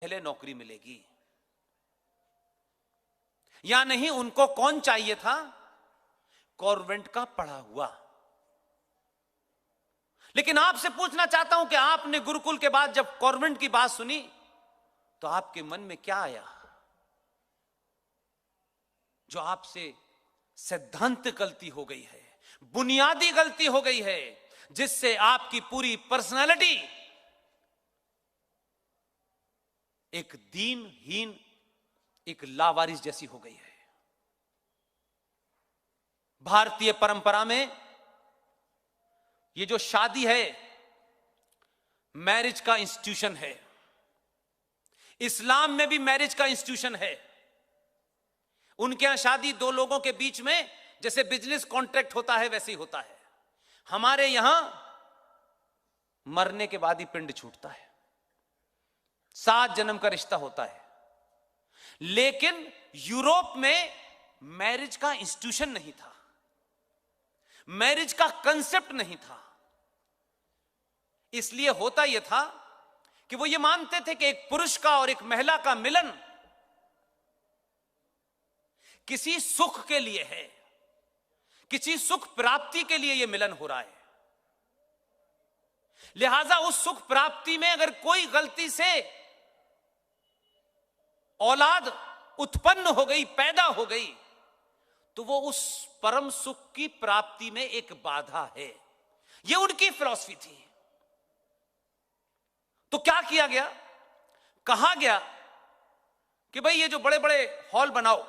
पहले नौकरी मिलेगी या नहीं। उनको कौन चाहिए था? कॉन्वेंट का पढ़ा हुआ। लेकिन आपसे पूछना चाहता हूं कि आपने गुरुकुल के बाद जब कॉन्वेंट की बात सुनी तो आपके मन में क्या आया? जो आपसे सिद्धांत गलती हो गई है, बुनियादी गलती हो गई है, जिससे आपकी पूरी पर्सनालिटी एक दीनहीन, एक लावारिस जैसी हो गई है। भारतीय परंपरा में ये जो शादी है, मैरिज का इंस्टीट्यूशन है। इस्लाम में भी मैरिज का इंस्टीट्यूशन है। उनके यहां शादी दो लोगों के बीच में जैसे बिजनेस कॉन्ट्रैक्ट होता है वैसे ही होता है। हमारे यहां मरने के बाद ही पिंड छूटता है, 7 जन्म का रिश्ता होता है। लेकिन यूरोप में मैरिज का इंस्टीट्यूशन नहीं था, मैरिज का कंसेप्ट नहीं था। इसलिए होता यह था कि वो ये मानते थे कि एक पुरुष का और एक महिला का मिलन किसी सुख के लिए है, किसी सुख प्राप्ति के लिए यह मिलन हो रहा है। लिहाजा उस सुख प्राप्ति में अगर कोई गलती से औलाद उत्पन्न हो गई, पैदा हो गई, तो वो उस परम सुख की प्राप्ति में एक बाधा है। ये उनकी फिलॉसफी थी। तो क्या किया गया? कहा गया कि भाई ये जो बड़े बड़े हॉल बनाओ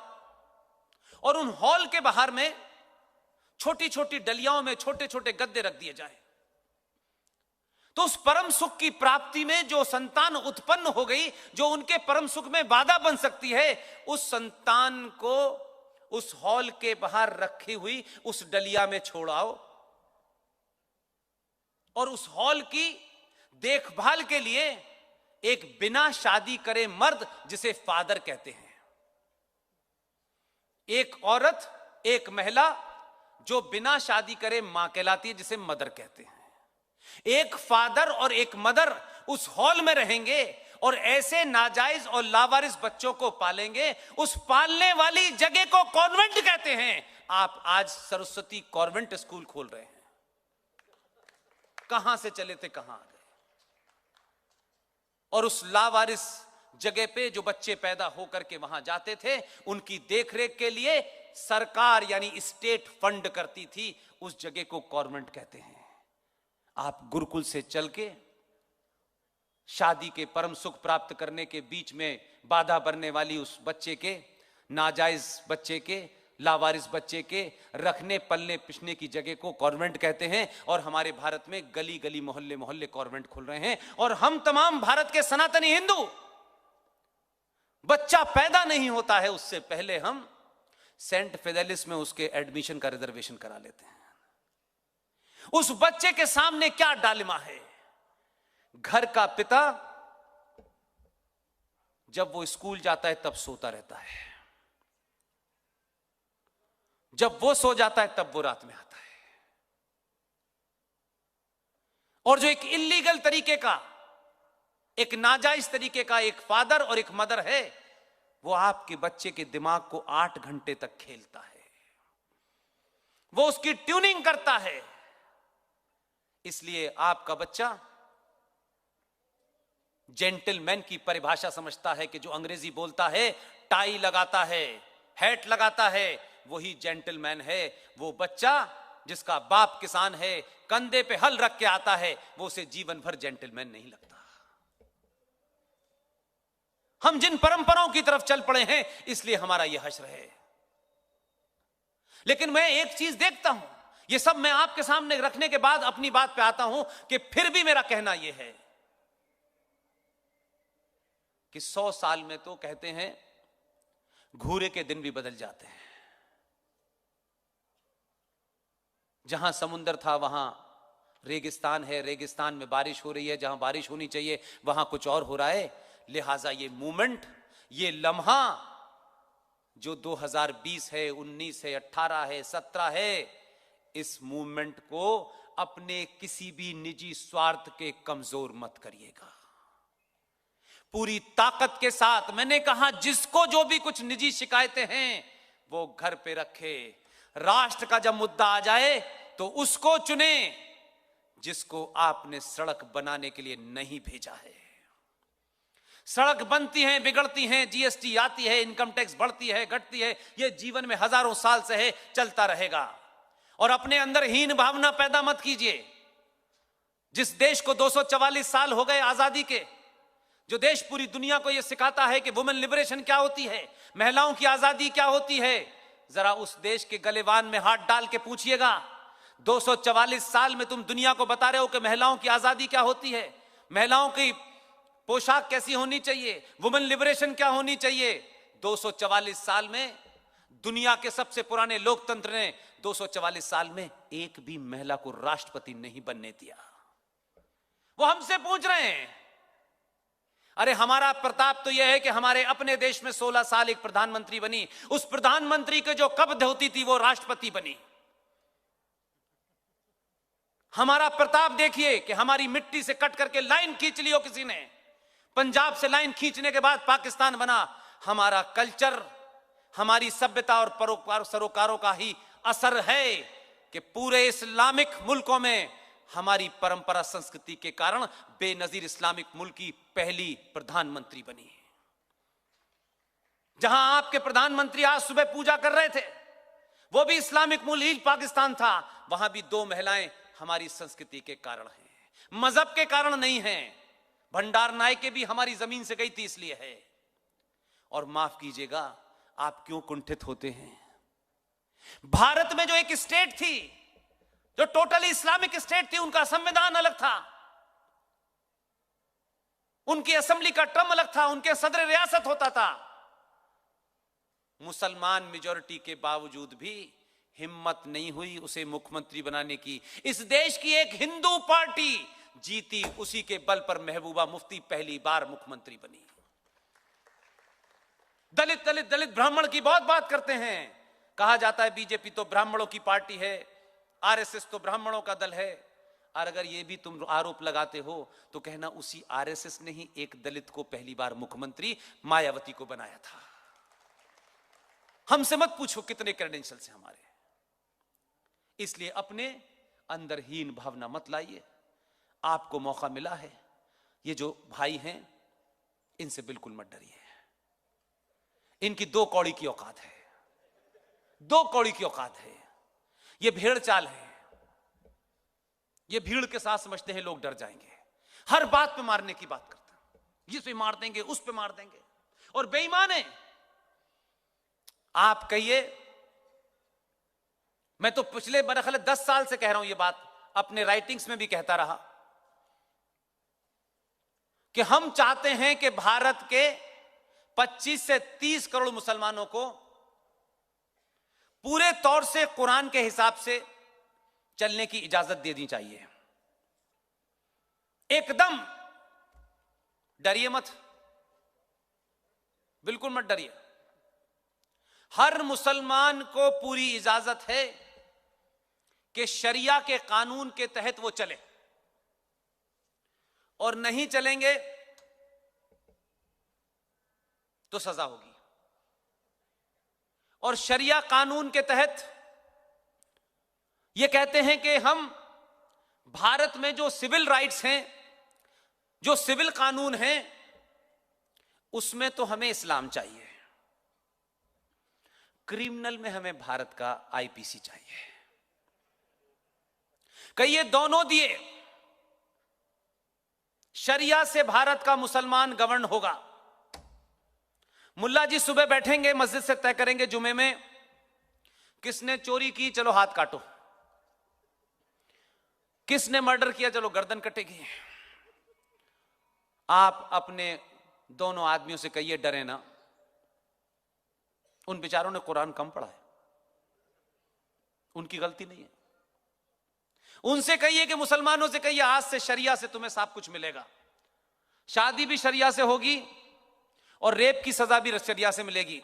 और उन हॉल के बाहर में छोटी छोटी डलियाओं में छोटे छोटे गद्दे रख दिए जाए। तो उस परम सुख की प्राप्ति में जो संतान उत्पन्न हो गई, जो उनके परम सुख में बाधा बन सकती है, उस संतान को उस हॉल के बाहर रखी हुई उस डलिया में छोड़ाओ और उस हॉल की देखभाल के लिए एक बिना शादी करे मर्द, जिसे फादर कहते हैं, एक औरत, एक महिला जो बिना शादी करे मां कहलाती है, जिसे मदर कहते हैं। एक फादर और एक मदर उस हॉल में रहेंगे और ऐसे नाजायज और लावारिस बच्चों को पालेंगे। उस पालने वाली जगह को कॉन्वेंट कहते हैं। आप आज सरस्वती कॉन्वेंट स्कूल खोल रहे हैं। कहां से चले थे, कहां आ गए? और उस लावारिस जगह पे जो बच्चे पैदा होकर के वहां जाते थे, उनकी देखरेख के लिए सरकार यानी स्टेट फंड करती थी। उस जगह को कॉन्वेंट कहते हैं। आप गुरुकुल से चल के शादी के परम सुख प्राप्त करने के बीच में बाधा बनने वाली उस बच्चे के, नाजायज बच्चे के, लावारिस बच्चे के रखने पलने पिसने की जगह को कॉन्वेंट कहते हैं। और हमारे भारत में गली गली मोहल्ले मोहल्ले कॉन्वेंट खुल रहे हैं। और हम तमाम भारत के सनातनी हिंदू, बच्चा पैदा नहीं होता है उससे पहले हम सेंट फिडेलिस में उसके एडमिशन का रिजर्वेशन करा लेते हैं। उस बच्चे के सामने क्या डालिमा है? घर का पिता जब वो स्कूल जाता है तब सोता रहता है, जब वो सो जाता है तब वो रात में आता है। और जो एक इल्लीगल तरीके का, एक नाजायज तरीके का एक फादर और एक मदर है, वो आपके बच्चे के दिमाग को 8 घंटे तक खेलता है, वो उसकी ट्यूनिंग करता है। इसलिए आपका बच्चा जेंटलमैन की परिभाषा समझता है कि जो अंग्रेजी बोलता है, टाई लगाता है, हैट लगाता है, वही जेंटलमैन है। वो बच्चा जिसका बाप किसान है, कंधे पे हल रख के आता है, वो उसे जीवन भर जेंटलमैन नहीं लगता। हम जिन परंपराओं की तरफ चल पड़े हैं, इसलिए हमारा यह हश्र है। लेकिन मैं एक चीज देखता हूं, ये सब मैं आपके सामने रखने के बाद अपनी बात पे आता हूं कि फिर भी मेरा कहना यह है कि 100 साल में तो कहते हैं घूरे के दिन भी बदल जाते हैं। जहां समुंदर था वहां रेगिस्तान है, रेगिस्तान में बारिश हो रही है, जहां बारिश होनी चाहिए वहां कुछ और हो रहा है। लिहाजा ये मूवमेंट, ये लम्हा जो 2020 है, 19 है, 18 है, 17 है, इस मूवमेंट को अपने किसी भी निजी स्वार्थ के कमजोर मत करिएगा। पूरी ताकत के साथ मैंने कहा, जिसको जो भी कुछ निजी शिकायतें हैं वो घर पे रखे। राष्ट्र का जब मुद्दा आ जाए तो उसको चुने जिसको आपने सड़क बनाने के लिए नहीं भेजा है। सड़क बनती हैं, बिगड़ती हैं, जीएसटी आती है, इनकम टैक्स बढ़ती है, घटती है, यह जीवन में हजारों साल से है, चलता रहेगा। और अपने अंदर हीन भावना पैदा मत कीजिए। जिस देश को 244 साल हो गए आजादी के, जो देश पूरी दुनिया को यह सिखाता है कि वुमेन लिबरेशन क्या होती है, महिलाओं की आजादी क्या होती है, जरा उस देश के गलेवान में हाथ डाल के पूछिएगा। 244 साल में तुम दुनिया को बता रहे हो कि महिलाओं की आजादी क्या होती है, महिलाओं की पोशाक कैसी होनी चाहिए, वुमेन लिबरेशन क्या होनी चाहिए। 244 साल में दुनिया के सबसे पुराने लोकतंत्र ने 244 साल में एक भी महिला को राष्ट्रपति नहीं बनने दिया। वो हमसे पूछ रहे हैं। अरे हमारा प्रताप तो यह है कि हमारे अपने देश में 16 साल एक प्रधानमंत्री बनी, उस प्रधानमंत्री के जो कब्ज होती थी वो राष्ट्रपति बनी। हमारा प्रताप देखिए कि हमारी मिट्टी से कट करके लाइन खींच लियो किसी ने, पंजाब से लाइन खींचने के बाद पाकिस्तान बना। हमारा कल्चर, हमारी सभ्यता और परोपकार सरोकारों का ही असर है कि पूरे इस्लामिक मुल्कों में हमारी परंपरा संस्कृति के कारण बेनजीर इस्लामिक मुल्क की पहली प्रधानमंत्री बनी है। जहां आपके प्रधानमंत्री आज सुबह पूजा कर रहे थे वो भी इस्लामिक मुल्क ही पाकिस्तान था, वहां भी 2 महिलाएं हमारी संस्कृति के कारण हैं, मजहब के कारण नहीं हैं। भंडार नायके भी हमारी जमीन से गई थी इसलिए है। और माफ कीजिएगा, आप क्यों कुंठित होते हैं? भारत में जो एक स्टेट थी, जो टोटली इस्लामिक स्टेट थी, उनका संविधान अलग था, उनकी असेंबली का टर्म अलग था, उनके सदर रियासत होता था। मुसलमान मेजॉरिटी के बावजूद भी हिम्मत नहीं हुई उसे मुख्यमंत्री बनाने की। इस देश की एक हिंदू पार्टी जीती, उसी के बल पर महबूबा मुफ्ती पहली बार मुख्यमंत्री बनी। दलित दलित दलित ब्राह्मण की बहुत बात करते हैं। कहा जाता है बीजेपी तो ब्राह्मणों की पार्टी है, आरएसएस तो ब्राह्मणों का दल है। और अगर यह भी तुम आरोप लगाते हो तो कहना उसी आरएसएस ने ही एक दलित को पहली बार मुख्यमंत्री मायावती को बनाया था। हमसे मत पूछो कितने क्रेडेंशियल्स हैं हमारे। इसलिए अपने अंदर हीन भावना मत लाइए। आपको मौका मिला है, ये जो भाई हैं इनसे बिल्कुल मत डरिए। इनकी 2 कौड़ी की औकात है, 2 कौड़ी की औकात है। ये भेड़ चाल है, ये भीड़ के साथ समझते हैं लोग डर जाएंगे, हर बात पे मारने की बात करते हैं, इस पे मार देंगे, उस पे मार देंगे, और बेईमान है। आप कहिए, मैं तो पिछले मेरा ख्याल 10 साल से कह रहा हूं ये बात, अपने राइटिंग्स में भी कहता रहा कि हम चाहते हैं कि भारत के 25 से 30 करोड़ मुसलमानों को पूरे तौर से कुरान के हिसाब से चलने की इजाजत दे दी चाहिए। एकदम डरिए मत, बिल्कुल मत डरिए। हर मुसलमान को पूरी इजाजत है कि शरिया के कानून के तहत वो चले, और नहीं चलेंगे तो सजा होगी। और शरिया कानून के तहत ये कहते हैं कि हम भारत में जो सिविल राइट्स हैं, जो सिविल कानून हैं, उसमें तो हमें इस्लाम चाहिए, क्रिमिनल में हमें भारत का आईपीसी चाहिए। कहिए दोनों दिए, शरिया से भारत का मुसलमान गवर्न होगा। मुल्ला जी सुबह बैठेंगे, मस्जिद से तय करेंगे जुमे में किसने चोरी की, चलो हाथ काटो, किसने मर्डर किया, चलो गर्दन कटेगी। आप अपने दोनों आदमियों से कहिए डरे ना, उन बेचारों ने कुरान कम पढ़ा है, उनकी गलती नहीं है। उनसे कहिए कि मुसलमानों से कहिए आज से शरिया से तुम्हें सब कुछ मिलेगा, शादी भी शरिया से होगी और रेप की सजा भी शरिया से मिलेगी।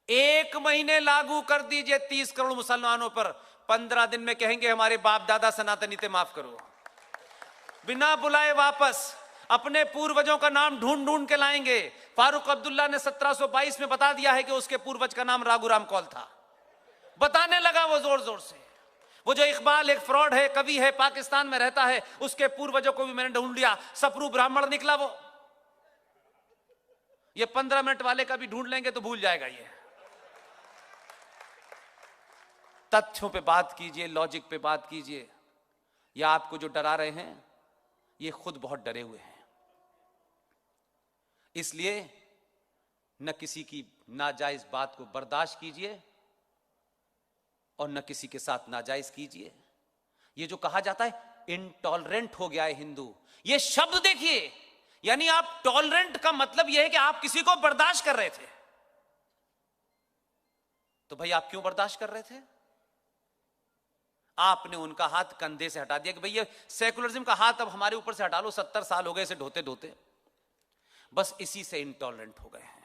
1 महीने लागू कर दीजिए 30 करोड़ मुसलमानों पर, 15 दिन में कहेंगे हमारे बाप दादा सनातनी थे, माफ करो, बिना बुलाए वापस। अपने पूर्वजों का नाम ढूंढ ढूंढ के लाएंगे। फारूक अब्दुल्ला ने 1722 में बता दिया है कि उसके पूर्वज का नाम राघुराम कौल था। बताने लगा वो जोर जोर से। वो जो इकबाल एक फ्रॉड है, कवि है, पाकिस्तान में रहता है, उसके पूर्वजों को भी मैंने ढूंढ लिया, सपरू ब्राह्मण निकला वो। ये 15 मिनट वाले का भी ढूंढ लेंगे तो भूल जाएगा ये। तथ्यों पे बात कीजिए, लॉजिक पे बात कीजिए। या आपको जो डरा रहे हैं ये खुद बहुत डरे हुए हैं। इसलिए न किसी की नाजायज बात को बर्दाश्त कीजिए और न किसी के साथ नाजायज कीजिए। ये जो कहा जाता है इंटॉलरेंट हो गया है हिंदू, ये शब्द देखिए, यानी आप टॉलरेंट का मतलब यह है कि आप किसी को बर्दाश्त कर रहे थे। तो भाई आप क्यों बर्दाश्त कर रहे थे? आपने उनका हाथ कंधे से हटा दिया कि भैया सेकुलरिज्म का हाथ अब हमारे ऊपर से हटा लो, 70 साल हो गए इसे ढोते ढोते। बस इसी से इंटॉलरेंट हो गए हैं।